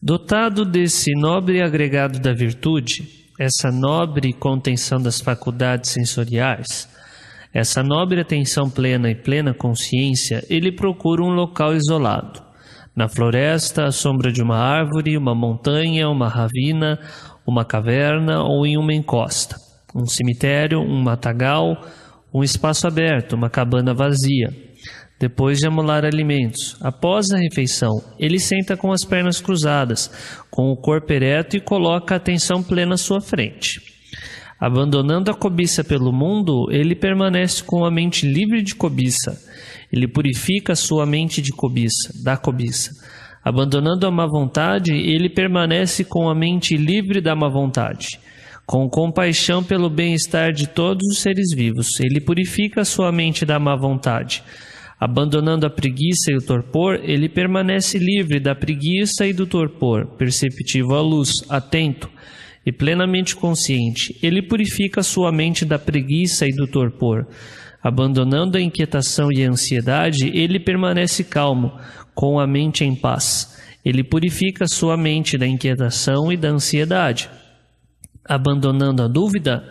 Dotado desse nobre agregado da virtude, essa nobre contenção das faculdades sensoriais, essa nobre atenção plena e plena consciência, ele procura um local isolado. Na floresta, à sombra de uma árvore, uma montanha, uma ravina, uma caverna ou em uma encosta. Um cemitério, um matagal, um espaço aberto, uma cabana vazia. Depois de amolar alimentos, após a refeição, ele senta com as pernas cruzadas, com o corpo ereto e coloca a atenção plena à sua frente. Abandonando a cobiça pelo mundo, ele permanece com a mente livre de cobiça. Ele purifica a sua mente de cobiça, da cobiça. Abandonando a má vontade, ele permanece com a mente livre da má vontade. Com compaixão pelo bem-estar de todos os seres vivos, ele purifica a sua mente da má vontade. Abandonando a preguiça e o torpor, ele permanece livre da preguiça e do torpor, perceptivo à luz, atento e plenamente consciente. Ele purifica a sua mente da preguiça e do torpor. Abandonando a inquietação e a ansiedade, ele permanece calmo, com a mente em paz. Ele purifica a sua mente da inquietação e da ansiedade. Abandonando a dúvida,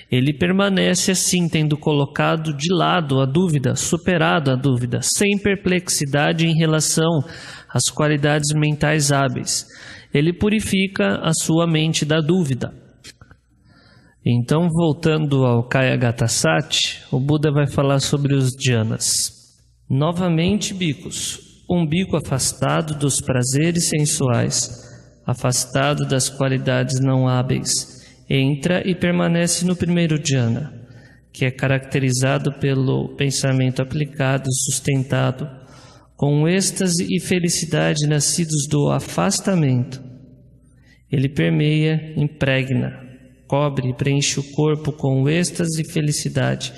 ele permanece assim, tendo colocado de lado a dúvida, superado a dúvida, sem perplexidade em relação às qualidades mentais hábeis. Ele purifica a sua mente da dúvida. Então, voltando ao Kayagatasati, o Buda vai falar sobre os dhyanas. Novamente, bhikkhus, um bico afastado dos prazeres sensuais, afastado das qualidades não hábeis, entra e permanece no primeiro dhyana, que é caracterizado pelo pensamento aplicado e sustentado, com êxtase e felicidade nascidos do afastamento. Ele permeia, impregna, cobre e preenche o corpo com êxtase e felicidade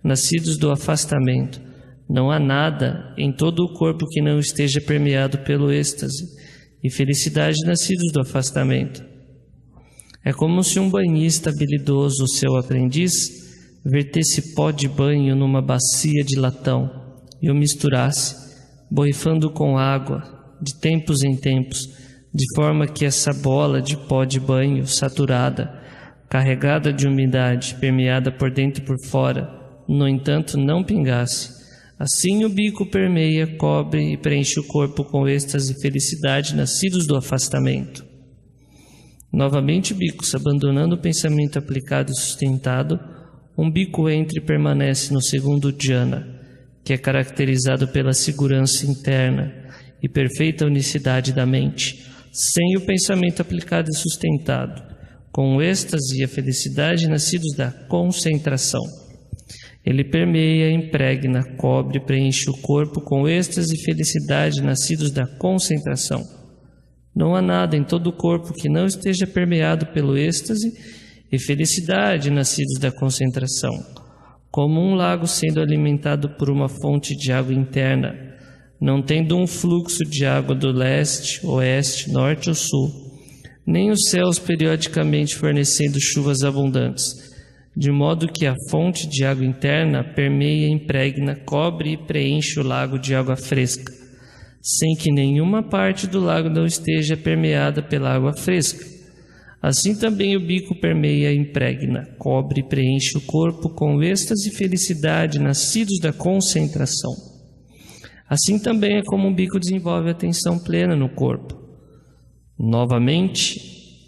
nascidos do afastamento. Não há nada em todo o corpo que não esteja permeado pelo êxtase e felicidade nascidos do afastamento. É como se um banhista habilidoso, seu aprendiz, vertesse pó de banho numa bacia de latão e o misturasse, borrifando com água, de tempos em tempos, de forma que essa bola de pó de banho, saturada, carregada de umidade, permeada por dentro e por fora, no entanto não pingasse. Assim o bico permeia, cobre e preenche o corpo com êxtase e felicidade nascidos do afastamento. Novamente, bhikkhus, abandonando o pensamento aplicado e sustentado, um bico entra e permanece no segundo dhyana, que é caracterizado pela segurança interna e perfeita unicidade da mente, sem o pensamento aplicado e sustentado, com o êxtase e a felicidade nascidos da concentração. Ele permeia, impregna, cobre e preenche o corpo com êxtase e felicidade nascidos da concentração. Não há nada em todo o corpo que não esteja permeado pelo êxtase e felicidade nascidos da concentração, como um lago sendo alimentado por uma fonte de água interna, não tendo um fluxo de água do leste, oeste, norte ou sul, nem os céus periodicamente fornecendo chuvas abundantes, de modo que a fonte de água interna permeia, impregna, cobre e preenche o lago de água fresca, sem que nenhuma parte do lago não esteja permeada pela água fresca. Assim também o bico permeia, impregna, cobre e preenche o corpo com êxtase e felicidade nascidos da concentração. Assim também é como um bico desenvolve atenção plena no corpo. Novamente,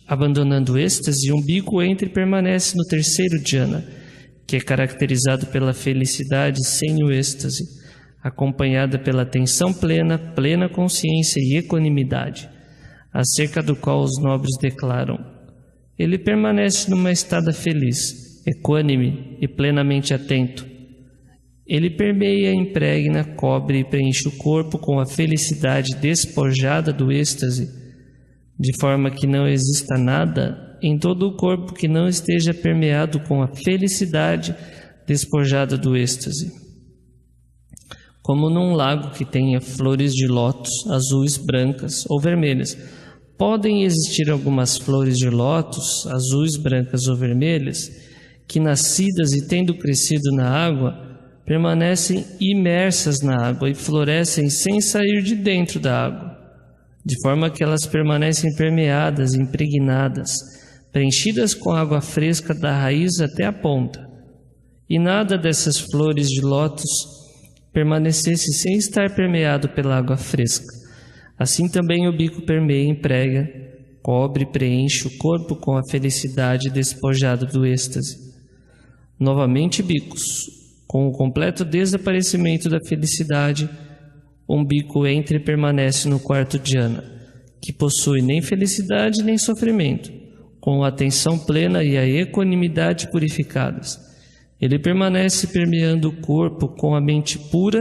abandonando o êxtase, um bico entra e permanece no terceiro dhyana, que é caracterizado pela felicidade sem o êxtase, acompanhada pela atenção plena, plena consciência e equanimidade, acerca do qual os nobres declaram: ele permanece numa estada feliz, equânime e plenamente atento. Ele permeia, impregna, cobre e preenche o corpo com a felicidade despojada do êxtase, de forma que não exista nada em todo o corpo que não esteja permeado com a felicidade despojada do êxtase. Como num lago que tenha flores de lótus azuis, brancas ou vermelhas. Podem existir algumas flores de lótus azuis, brancas ou vermelhas que, nascidas e tendo crescido na água, permanecem imersas na água e florescem sem sair de dentro da água. de forma que elas permanecem permeadas, impregnadas, preenchidas com água fresca da raiz até a ponta, e nada dessas flores de lótus permanecesse sem estar permeado pela água fresca. Assim também o bico permeia e emprega, cobre e preenche o corpo com a felicidade despojada do êxtase. Novamente bicos, com o completo desaparecimento da felicidade, um bico entra e permanece no quarto dhyana, que possui nem felicidade nem sofrimento, com a atenção plena e a equanimidade purificadas. Ele permanece permeando o corpo com a mente pura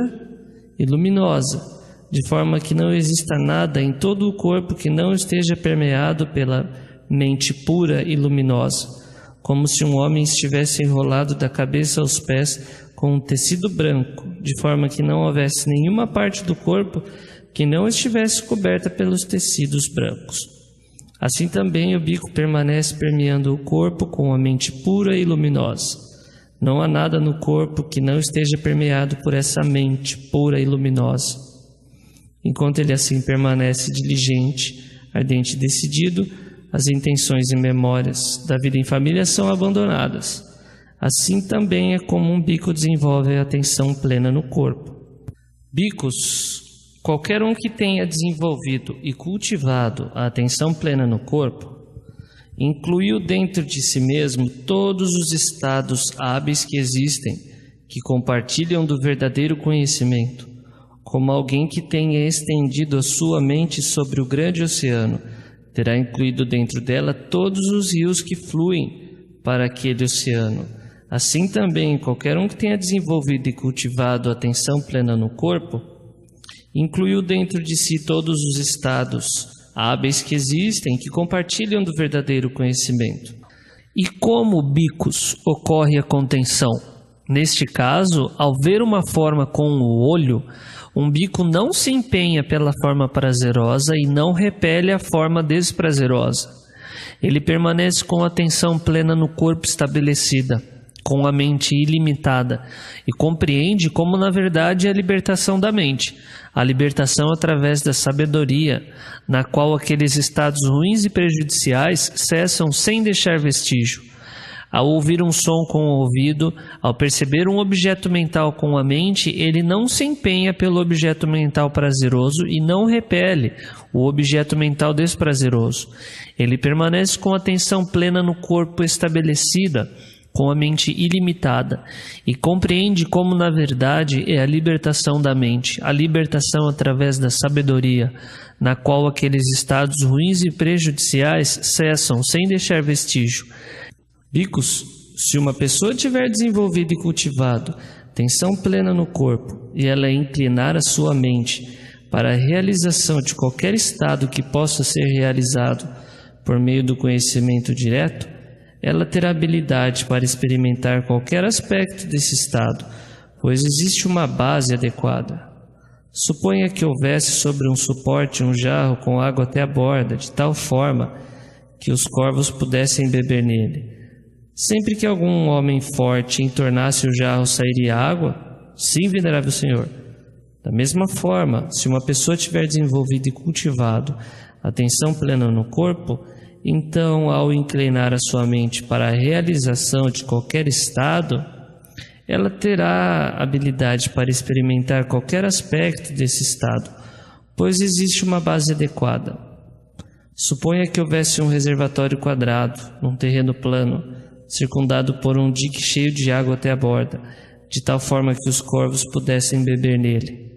e luminosa, de forma que não exista nada em todo o corpo que não esteja permeado pela mente pura e luminosa, como se um homem estivesse enrolado da cabeça aos pés com um tecido branco, de forma que não houvesse nenhuma parte do corpo que não estivesse coberta pelos tecidos brancos. Assim também o bico permanece permeando o corpo com a mente pura e luminosa. Não há nada no corpo que não esteja permeado por essa mente pura e luminosa. Enquanto ele assim permanece diligente, ardente e decidido, as intenções e memórias da vida em família são abandonadas. Assim também é como um bico desenvolve a atenção plena no corpo. Bicos, qualquer um que tenha desenvolvido e cultivado a atenção plena no corpo, incluiu dentro de si mesmo todos os estados hábeis que existem, que compartilham do verdadeiro conhecimento, como alguém que tenha estendido a sua mente sobre o grande oceano, terá incluído dentro dela todos os rios que fluem para aquele oceano. Assim também, qualquer um que tenha desenvolvido e cultivado a atenção plena no corpo, incluiu dentro de si todos os estados hábeis que existem, que compartilham do verdadeiro conhecimento. E como, bicos, ocorre a contenção? Neste caso, ao ver uma forma com o olho, um bico não se empenha pela forma prazerosa e não repele a forma desprazerosa. Ele permanece com a atenção plena no corpo estabelecida, com a mente ilimitada, e compreende como na verdade é a libertação da mente, a libertação através da sabedoria, na qual aqueles estados ruins e prejudiciais cessam sem deixar vestígio. Ao ouvir um som com o ouvido, ao perceber um objeto mental com a mente, ele não se empenha pelo objeto mental prazeroso e não repele o objeto mental desprazeroso. Ele permanece com a atenção plena no corpo estabelecida, com a mente ilimitada, e compreende como na verdade é a libertação da mente, a libertação através da sabedoria, na qual aqueles estados ruins e prejudiciais cessam sem deixar vestígio. Bicos, se uma pessoa tiver desenvolvido e cultivado tensão plena no corpo, e ela inclinar a sua mente para a realização de qualquer estado que possa ser realizado por meio do conhecimento direto, ela terá habilidade para experimentar qualquer aspecto desse estado, pois existe uma base adequada. Suponha que houvesse sobre um suporte um jarro com água até a borda, de tal forma que os corvos pudessem beber nele. Sempre que algum homem forte entornasse o jarro, sairia água? Sim, venerável Senhor. Da mesma forma, se uma pessoa tiver desenvolvido e cultivado a atenção plena no corpo, então, ao inclinar a sua mente para a realização de qualquer estado, ela terá habilidade para experimentar qualquer aspecto desse estado, pois existe uma base adequada. Suponha que houvesse um reservatório quadrado, num terreno plano, circundado por um dique cheio de água até a borda, de tal forma que os corvos pudessem beber nele.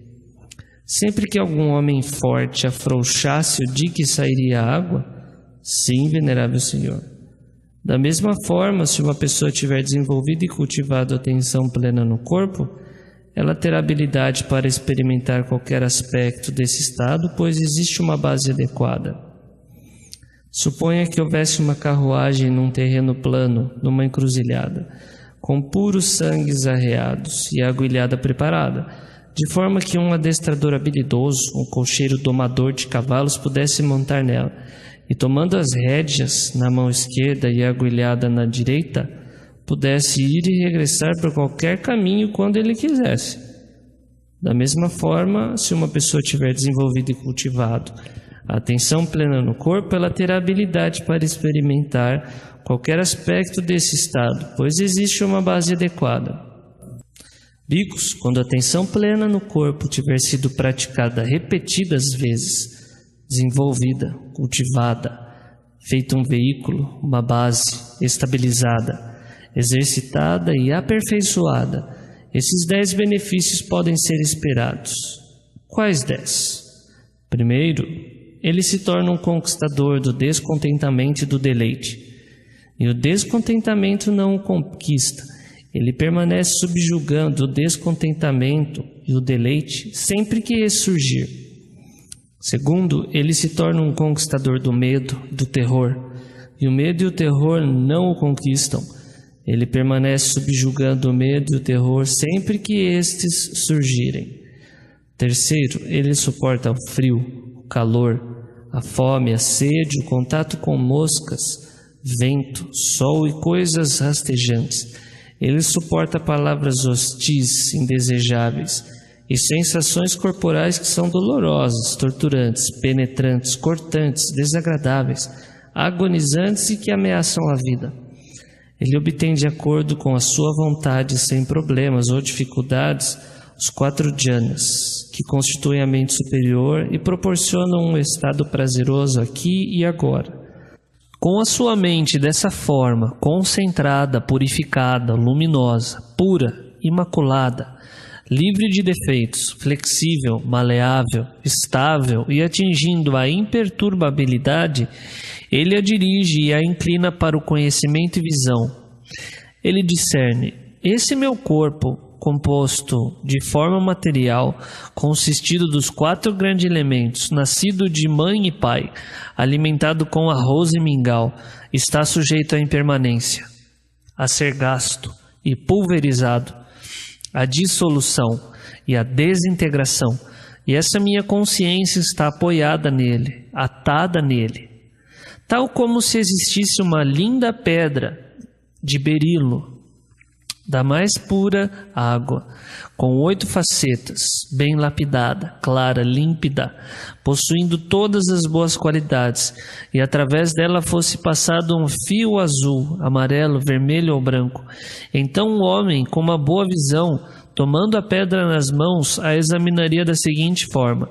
Sempre que algum homem forte afrouxasse o dique, sairia água? Sim, venerável Senhor. Da mesma forma, se uma pessoa tiver desenvolvido e cultivado a atenção plena no corpo, ela terá habilidade para experimentar qualquer aspecto desse estado, pois existe uma base adequada. Suponha que houvesse uma carruagem num terreno plano, numa encruzilhada, com puros sangues arreados e aguilhada preparada, de forma que um adestrador habilidoso, um cocheiro domador de cavalos, pudesse montar nela, e tomando as rédeas na mão esquerda e a aguilhada na direita, pudesse ir e regressar por qualquer caminho quando ele quisesse. Da mesma forma, se uma pessoa tiver desenvolvido e cultivado A atenção plena no corpo, ela terá habilidade para experimentar qualquer aspecto desse estado, pois existe uma base adequada. Bhikkhus, quando a atenção plena no corpo tiver sido praticada repetidas vezes, desenvolvida, cultivada, feito um veículo, uma base estabilizada, exercitada e aperfeiçoada, esses 10 benefícios podem ser esperados. Quais 10? Primeiro, ele se torna um conquistador do descontentamento e do deleite. E o descontentamento não o conquista, ele permanece subjugando o descontentamento e o deleite sempre que esse surgir. Segundo, ele se torna um conquistador do medo, do terror. E o medo e o terror não o conquistam. Ele permanece subjugando o medo e o terror sempre que estes surgirem. Terceiro, ele suporta o frio, o calor, a fome, a sede, o contato com moscas, vento, sol e coisas rastejantes. Ele suporta palavras hostis, indesejáveis, e sensações corporais que são dolorosas, torturantes, penetrantes, cortantes, desagradáveis, agonizantes e que ameaçam a vida. Ele obtém de acordo com a sua vontade, sem problemas ou dificuldades, os 4 jhanas, que constituem a mente superior e proporcionam um estado prazeroso aqui e agora. Com a sua mente dessa forma, concentrada, purificada, luminosa, pura, imaculada, livre de defeitos, flexível, maleável, estável e atingindo a imperturbabilidade, ele a dirige e a inclina para o conhecimento e visão. Ele discerne: esse meu corpo, composto de forma material, consistido dos 4 grandes elementos, nascido de mãe e pai, alimentado com arroz e mingau, está sujeito à impermanência, a ser gasto e pulverizado, a dissolução e a desintegração, e essa minha consciência está apoiada nele, atada nele, tal como se existisse uma linda pedra de berilo, da mais pura água, com 8 facetas, bem lapidada, clara, límpida, possuindo todas as boas qualidades, e através dela fosse passado um fio azul, amarelo, vermelho ou branco. Então um homem com uma boa visão, tomando a pedra nas mãos, a examinaria da seguinte forma: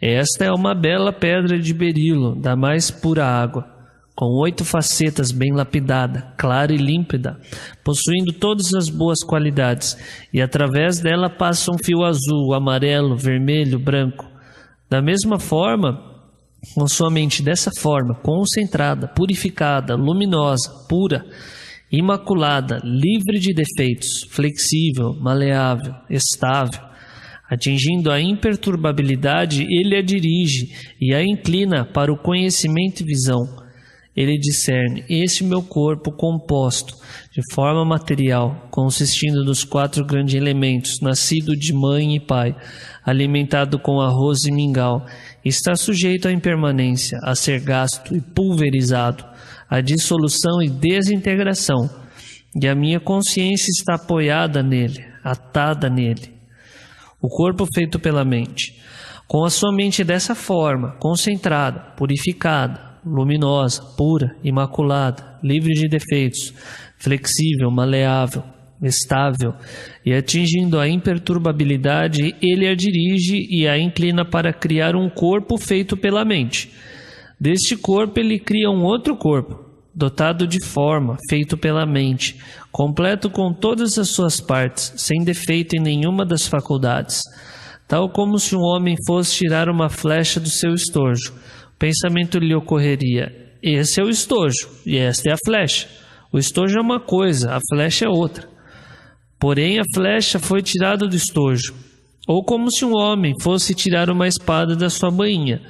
esta é uma bela pedra de berilo, da mais pura água, com 8 facetas, bem lapidada, clara e límpida, possuindo todas as boas qualidades, e através dela passa um fio azul, amarelo, vermelho, branco. Da mesma forma, com sua mente dessa forma, concentrada, purificada, luminosa, pura, imaculada, livre de defeitos, flexível, maleável, estável, atingindo a imperturbabilidade, ele a dirige e a inclina para o conhecimento e visão. Ele discerne: este meu corpo composto de forma material, consistindo dos 4 grandes elementos, nascido de mãe e pai, alimentado com arroz e mingau, está sujeito à impermanência, a ser gasto e pulverizado, à dissolução e desintegração, e a minha consciência está apoiada nele, atada nele. O corpo feito pela mente, com a sua mente dessa forma, concentrada, purificada, luminosa, pura, imaculada, livre de defeitos, flexível, maleável, estável, e atingindo a imperturbabilidade, ele a dirige e a inclina para criar um corpo feito pela mente. Deste corpo ele cria um outro corpo, dotado de forma, feito pela mente, completo com todas as suas partes, sem defeito em nenhuma das faculdades, tal como se um homem fosse tirar uma flecha do seu estojo. O pensamento lhe ocorreria: esse é o estojo e esta é a flecha. O estojo é uma coisa, a flecha é outra. Porém, a flecha foi tirada do estojo. Ou como se um homem fosse tirar uma espada da sua bainha.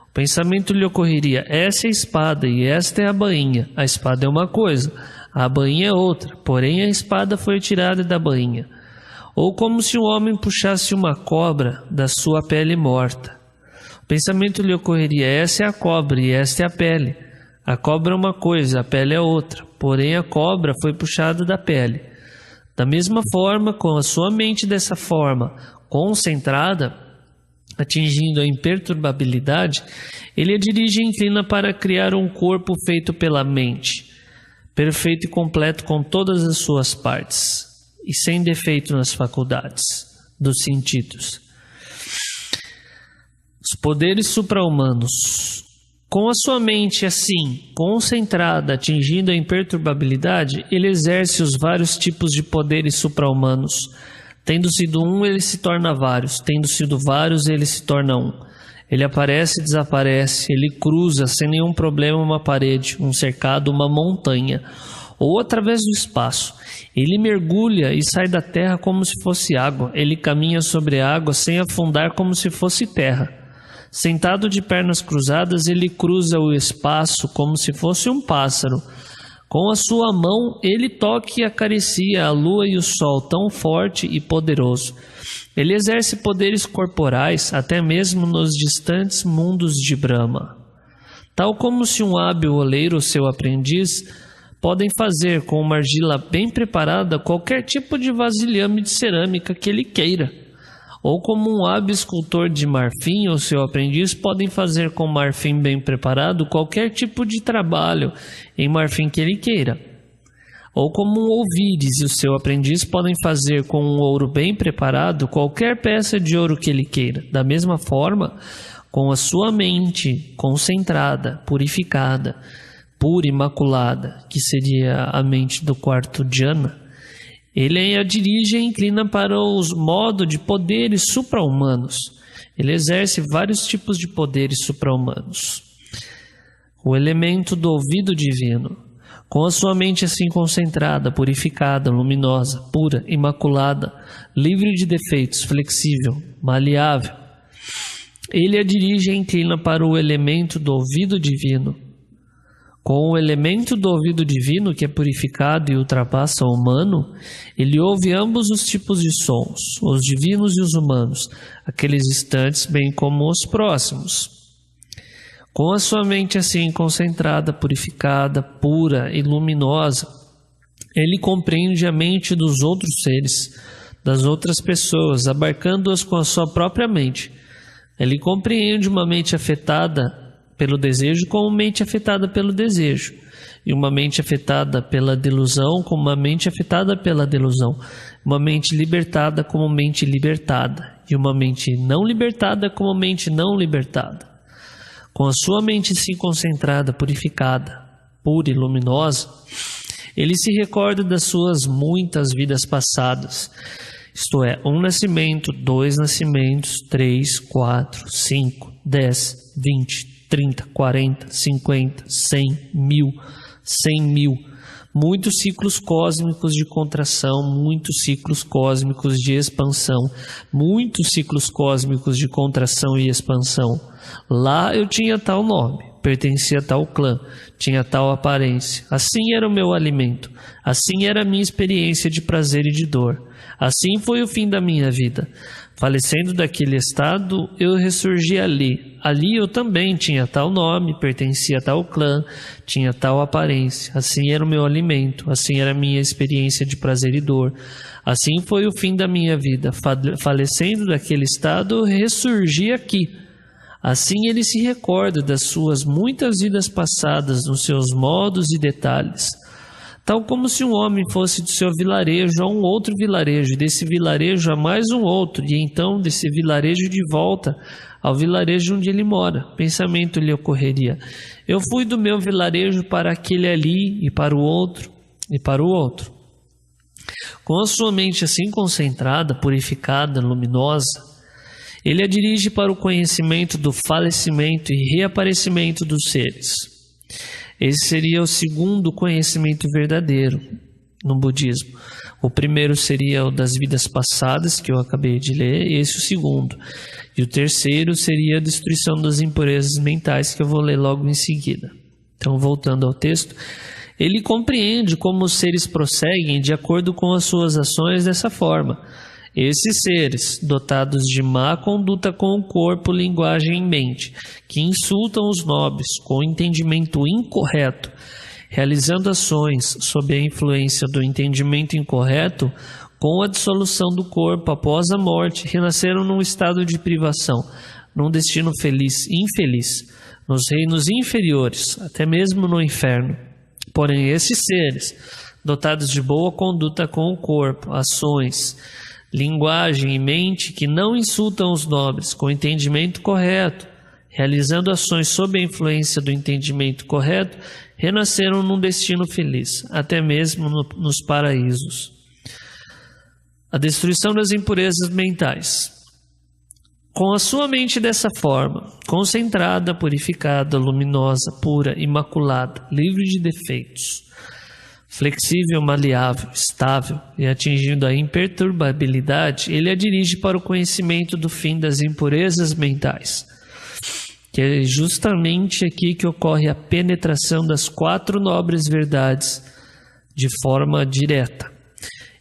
O pensamento lhe ocorreria: essa é a espada e esta é a bainha. A espada é uma coisa, a bainha é outra. Porém, a espada foi tirada da bainha. Ou como se um homem puxasse uma cobra da sua pele morta. O pensamento lhe ocorreria: essa é a cobra e esta é a pele. A cobra é uma coisa, a pele é outra. Porém, a cobra foi puxada da pele. Da mesma forma, com a sua mente dessa forma, concentrada, atingindo a imperturbabilidade, ele a dirige e inclina para criar um corpo feito pela mente, perfeito e completo com todas as suas partes, e sem defeito nas faculdades dos sentidos. Os poderes supra-humanos. Com a sua mente assim, concentrada, atingindo a imperturbabilidade, ele exerce os vários tipos de poderes supra-humanos. Tendo sido um, ele se torna vários. Tendo sido vários, ele se torna um. Ele aparece e desaparece. Ele cruza sem nenhum problema uma parede, um cercado, uma montanha, ou através do espaço. Ele mergulha e sai da terra como se fosse água. Ele caminha sobre a água sem afundar como se fosse terra. Sentado de pernas cruzadas, ele cruza o espaço como se fosse um pássaro. Com a sua mão, ele toca e acaricia a lua e o sol tão forte e poderoso. Ele exerce poderes corporais até mesmo nos distantes mundos de Brahma. Tal como se um hábil oleiro ou seu aprendiz podem fazer com uma argila bem preparada qualquer tipo de vasilhame de cerâmica que ele queira. Ou como um hábil escultor de marfim ou seu aprendiz podem fazer com marfim bem preparado qualquer tipo de trabalho em marfim que ele queira. Ou como um ouvires e o seu aprendiz podem fazer com um ouro bem preparado qualquer peça de ouro que ele queira. Da mesma forma, com a sua mente concentrada, purificada, pura, imaculada, que seria a mente do quarto dhyana, ele a dirige e inclina para os modos de poderes supra-humanos. Ele exerce vários tipos de poderes supra-humanos. O elemento do ouvido divino. Com a sua mente assim concentrada, purificada, luminosa, pura, imaculada, livre de defeitos, flexível, maleável, ele a dirige e inclina para o elemento do ouvido divino. Com o elemento do ouvido divino, que é purificado e ultrapassa o humano, ele ouve ambos os tipos de sons, os divinos e os humanos, aqueles distantes bem como os próximos. Com a sua mente assim concentrada, purificada, pura e luminosa, ele compreende a mente dos outros seres, das outras pessoas, abarcando-as com a sua própria mente. Ele compreende uma mente afetada pelo desejo como mente afetada pelo desejo, e uma mente afetada pela delusão como uma mente afetada pela delusão, uma mente libertada como mente libertada, e uma mente não libertada como mente não libertada. Com a sua mente assim concentrada, purificada, pura e luminosa, ele se recorda das suas muitas vidas passadas, isto é, 1 nascimento, 2 nascimentos, 3, 4, 5, 10, 20, 30, 40, 50, 100, 1000, 100 mil. Muitos ciclos cósmicos de contração, muitos ciclos cósmicos de expansão, muitos ciclos cósmicos de contração e expansão. Lá eu tinha tal nome, pertencia a tal clã, tinha tal aparência. Assim era o meu alimento, assim era a minha experiência de prazer e de dor. Assim foi o fim da minha vida. Falecendo daquele estado, eu ressurgi ali. Ali eu também tinha tal nome, pertencia a tal clã, tinha tal aparência. Assim era o meu alimento, assim era a minha experiência de prazer e dor. Assim foi o fim da minha vida. Falecendo daquele estado, eu ressurgi aqui. Assim ele se recorda das suas muitas vidas passadas, nos seus modos e detalhes. Tal como se um homem fosse do seu vilarejo a um outro vilarejo, desse vilarejo a mais um outro, e então desse vilarejo de volta ao vilarejo onde ele mora. Pensamento lhe ocorreria: eu fui do meu vilarejo para aquele ali, e para o outro, e para o outro. Com a sua mente assim concentrada, purificada, luminosa, ele a dirige para o conhecimento do falecimento e reaparecimento dos seres. Esse seria o segundo conhecimento verdadeiro no budismo. O primeiro seria o das vidas passadas, que eu acabei de ler, e esse o segundo. E o terceiro seria a destruição das impurezas mentais, que eu vou ler logo em seguida. Então, voltando ao texto, ele compreende como os seres prosseguem de acordo com as suas ações dessa forma. Esses seres, dotados de má conduta com o corpo, linguagem e mente, que insultam os nobres com entendimento incorreto, realizando ações sob a influência do entendimento incorreto, com a dissolução do corpo após a morte, renasceram num estado de privação, num destino infeliz, nos reinos inferiores, até mesmo no inferno. Porém, esses seres, dotados de boa conduta com o corpo, ações, linguagem e mente que não insultam os nobres, com entendimento correto, realizando ações sob a influência do entendimento correto, renasceram num destino feliz, até mesmo nos paraísos. A destruição das impurezas mentais. Com a sua mente dessa forma, concentrada, purificada, luminosa, pura, imaculada, livre de defeitos, flexível, maleável, estável e atingindo a imperturbabilidade, ele a dirige para o conhecimento do fim das impurezas mentais, que é justamente aqui que ocorre a penetração das 4 nobres verdades de forma direta.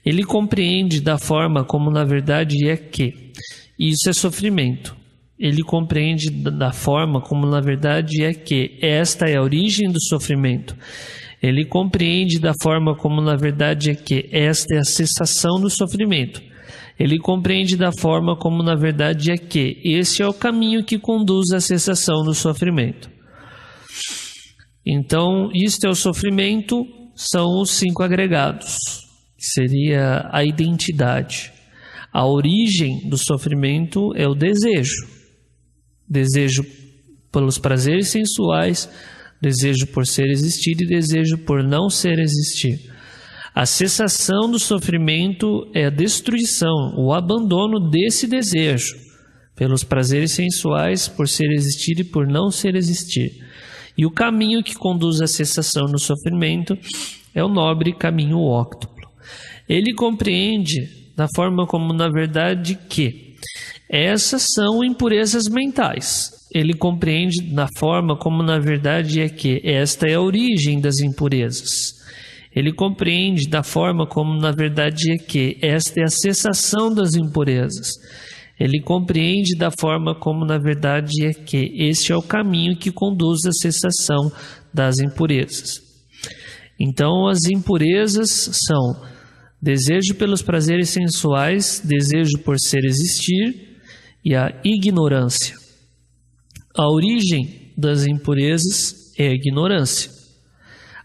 Ele compreende da forma como na verdade é que isso é sofrimento. Ele compreende da forma como na verdade é que esta é a origem do sofrimento. Ele compreende da forma como na verdade é que esta é a cessação do sofrimento. Ele compreende da forma como na verdade é que esse é o caminho que conduz à cessação do sofrimento. Então, isto é o sofrimento, são os 5 agregados, que seria a identidade. A origem do sofrimento é o desejo. Desejo pelos prazeres sensuais, desejo por ser existir e desejo por não ser existir. A cessação do sofrimento é a destruição, o abandono desse desejo pelos prazeres sensuais, por ser existir e por não ser existir. E o caminho que conduz à cessação do sofrimento é o nobre caminho óctuplo. Ele compreende da forma como na verdade que essas são impurezas mentais. Ele compreende da forma como na verdade é que esta é a origem das impurezas. Ele compreende da forma como na verdade é que esta é a cessação das impurezas. Ele compreende da forma como na verdade é que este é o caminho que conduz à cessação das impurezas. Então, as impurezas são desejo pelos prazeres sensuais, desejo por ser existir e a ignorância. A origem das impurezas é a ignorância.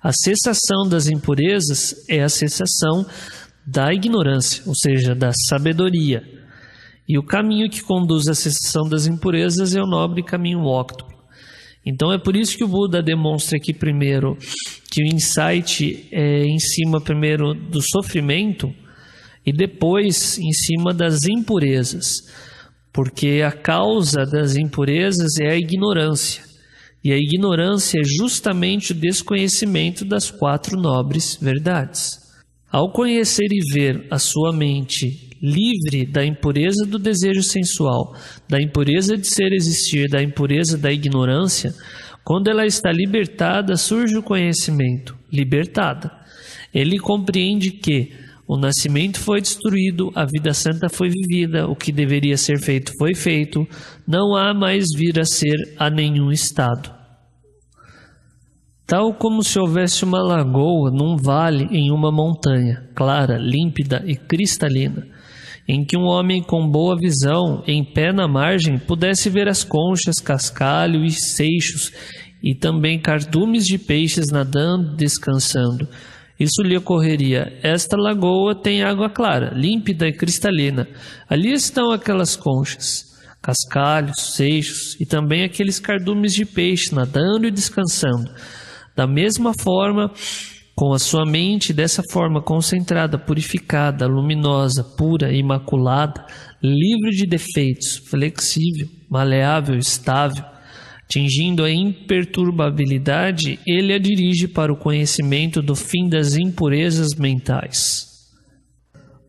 A cessação das impurezas é a cessação da ignorância, ou seja, da sabedoria. E o caminho que conduz à cessação das impurezas é o nobre caminho óctuplo. Então é por isso que o Buda demonstra aqui primeiro que o insight é em cima primeiro do sofrimento e depois em cima das impurezas, porque a causa das impurezas é a ignorância, e a ignorância é justamente o desconhecimento das 4 nobres verdades. Ao conhecer e ver a sua mente livre da impureza do desejo sensual, da impureza de ser existir, da impureza da ignorância, quando ela está libertada, surge o conhecimento, libertada. Ele compreende que o nascimento foi destruído, a vida santa foi vivida, o que deveria ser feito foi feito, não há mais vir a ser a nenhum estado. Tal como se houvesse uma lagoa num vale em uma montanha, clara, límpida e cristalina, em que um homem com boa visão, em pé na margem, pudesse ver as conchas, cascalho e seixos, e também cardumes de peixes nadando, descansando. Isso lhe ocorreria: esta lagoa tem água clara, límpida e cristalina. Ali estão aquelas conchas, cascalhos, seixos, e também aqueles cardumes de peixe nadando e descansando. Da mesma forma, com a sua mente dessa forma concentrada, purificada, luminosa, pura, imaculada, livre de defeitos, flexível, maleável, estável, atingindo a imperturbabilidade, ele a dirige para o conhecimento do fim das impurezas mentais.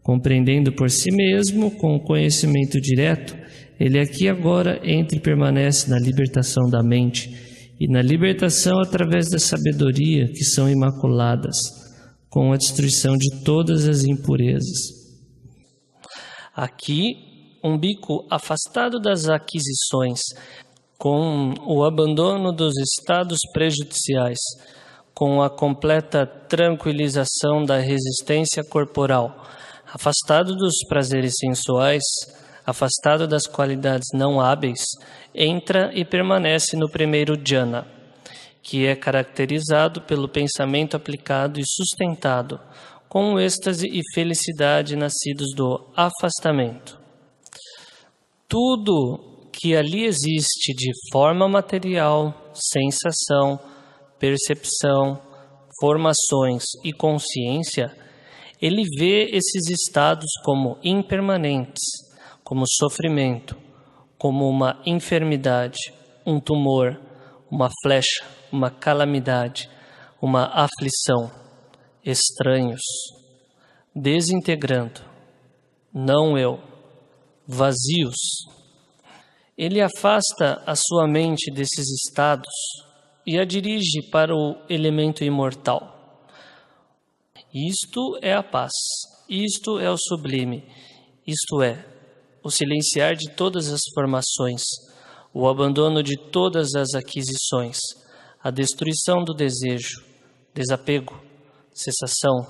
Compreendendo por si mesmo, com o conhecimento direto, ele aqui agora entra e permanece na libertação da mente, e na libertação através da sabedoria, que são imaculadas, com a destruição de todas as impurezas. Aqui, um bico afastado das aquisições, com o abandono dos estados prejudiciais, com a completa tranquilização da resistência corporal, Afastado dos prazeres sensuais, afastado das qualidades não hábeis, entra e permanece no primeiro jhana, que é caracterizado pelo pensamento aplicado e sustentado, com o êxtase e felicidade nascidos do afastamento. Tudo que ali existe de forma material, sensação, percepção, formações e consciência, ele vê esses estados como impermanentes, como sofrimento, como uma enfermidade, um tumor, uma flecha, uma calamidade, uma aflição, estranhos, desintegrando, não eu, vazios. Ele afasta a sua mente desses estados e a dirige para o elemento imortal. Isto é a paz, isto é o sublime, isto é, o silenciar de todas as formações, o abandono de todas as aquisições, a destruição do desejo, desapego, cessação,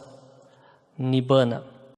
nibbana.